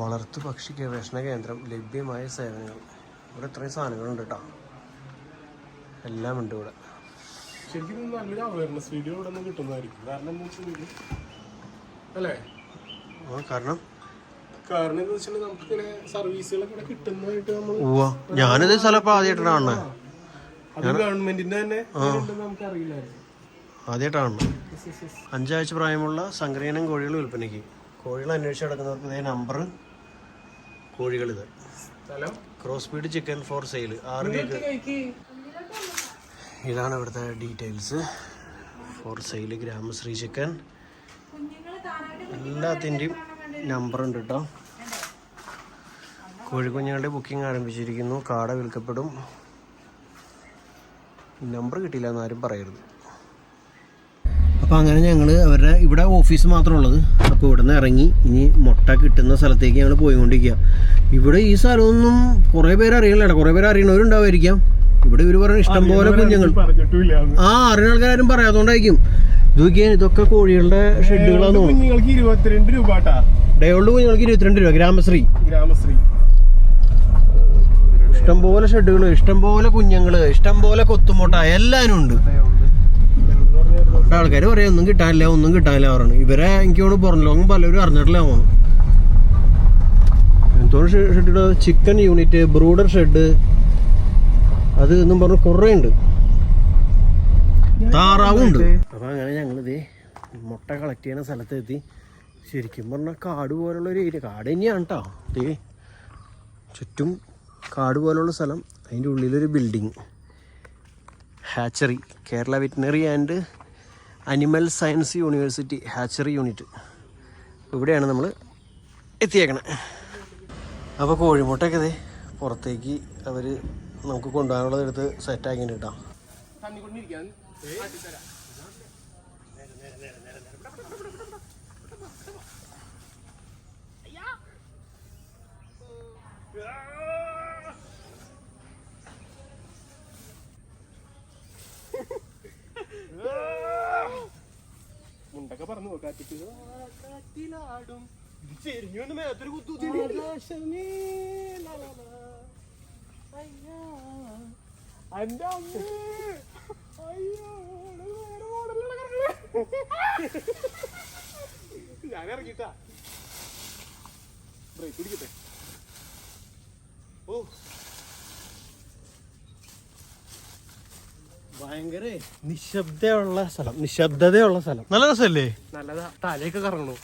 വളർത്തു പക്ഷി ഗവേഷണ കേന്ദ്രം, ലഭ്യമായ സേവനങ്ങൾ. ഇവിടെ ഇത്രയും സാധനങ്ങളുണ്ട് കേട്ടോ, എല്ലാം ഉണ്ട് ഇവിടെ. ശരിക്കും നല്ലൊരു അവയർനെസ് വീഡിയോ ഇവിടെ നിന്ന് കിട്ടുന്നതായിരിക്കും. കാരണം എന്താ വെച്ചാൽ അല്ലേ, കാരണം കാരണം എന്താ വെച്ചാൽ നമുക്ക് ഇങ്ങനെ സർവീസുകളൊക്കെ ഇവിടെ കിട്ടുന്നതായിട്ട് നമ്മൾ ഞാനിത് സ്ഥലം ആദ്യമായിട്ടാണ് അത് ഗവൺമെന്റിന്റെ തന്നെ നമുക്ക് അറിയില്ലായിരുന്നു, ആദ്യമായിട്ടാണ്. 5 ആഴ്ച പ്രായമുള്ള സങ്കരയിനം കോഴികൾ വിൽപ്പനയ്ക്ക്. കോഴികൾ അന്വേഷിച്ച് നടക്കുന്നവർക്ക് ഇതേ നമ്പർ. കോഴികളിത് cross breed chicken for sale. 6 കേക്ക്. ഇതാണ് ഇവിടുത്തെ details. For sale Gramashree chicken. എല്ലാത്തിൻ്റെയും നമ്പർ ഉണ്ട് കേട്ടോ. കോഴിക്കുഞ്ഞുങ്ങളുടെ ബുക്കിംഗ് ആരംഭിച്ചിരിക്കുന്നു. കാട വിൽക്കപ്പെടും. നമ്പർ കിട്ടിയില്ല എന്നാരും പറയരുത്. അപ്പോൾ അങ്ങനെ ഞങ്ങൾ അവരുടെ ഇവിടെ ഓഫീസ് മാത്രമേ ഉള്ളത്. അപ്പോൾ ഇവിടെ നിന്ന് ഇറങ്ങി ഇനി മുട്ട കിട്ടുന്ന സ്ഥലത്തേക്ക് ഞങ്ങൾ പോയിക്കൊണ്ടിരിക്കുക. ഇവിടെ ഈ സ്ഥലമൊന്നും കുറേ പേര് അറിയില്ല, കുറേ പേര് അറിയണവരുണ്ടാവുമായിരിക്കാം. ഇവിടെ ഇവർ പറയുന്ന ഇഷ്ടംപോലെ കുഞ്ഞുങ്ങൾ അറിയുന്ന ആൾക്കാരും പറയാത്തോണ്ടായിരിക്കും. ഇത് നോക്കിയാൽ ഇതൊക്കെ കോഴികളുടെ ഷെഡുകളാന്ന് തോന്നുന്നു. 22 രൂപ ഡേ ഓൾഡ് കുഞ്ഞുങ്ങൾക്ക് 22 രൂപ. ഗ്രാമശ്രീ ഇഷ്ടംപോലെ ഷെഡുകൾ, ഇഷ്ടംപോലെ കുഞ്ഞുങ്ങള്, ഇഷ്ടംപോലെ കൊത്തുമുട്ട, എല്ലാവരും ഉണ്ട്. ആൾക്കാർ പറയാം ഒന്നും കിട്ടാനില്ല പറഞ്ഞു. ഇവരെ എനിക്ക് തോന്നുന്നു പുറം ലോകം പലരും അറിഞ്ഞിട്ടില്ല തോന്നുന്നു. എന്തോരം shed, chicken unit, brooder shed, അത് എന്നും പറഞ്ഞ് കുറേ ഉണ്ട്. താറാവും ഉണ്ട്. അപ്പം അങ്ങനെ ഞങ്ങളിത് മുട്ട കളക്ട് ചെയ്യുന്ന സ്ഥലത്തെത്തി. ശരിക്കും പറഞ്ഞാൽ കാട് പോലുള്ള ഒരു ഏരിയ, കാട് തന്നെയാണ് കേട്ടോ. ഇതേ ചുറ്റും കാട് പോലുള്ള സ്ഥലം, അതിൻ്റെ ഉള്ളിലൊരു building. Hatchery, Kerala veterinary and animal science university hatchery unit. ഇവിടെയാണ് നമ്മൾ എത്തിയേക്കണത്. അപ്പോൾ കോഴിമുട്ടയൊക്കെ ഇതേ പുറത്തേക്ക് അവർ നമുക്ക് കൊണ്ടുപോകാനുള്ളത് എടുത്ത് സെറ്റാക്കിയിട്ട് കേട്ടോ. മുണ്ടൊക്കെ പറഞ്ഞു കാറ്റിലാടും ഞാൻ ഇറങ്ങിട്ടാ ബ്രേക്ക് പിടിക്കട്ടെ. ഓ ഭയങ്കര നിശബ്ദതയുള്ള സ്ഥലം. നല്ല രസമല്ലേ? നല്ലതാ, തലയൊക്കെ കറങ്ങണു.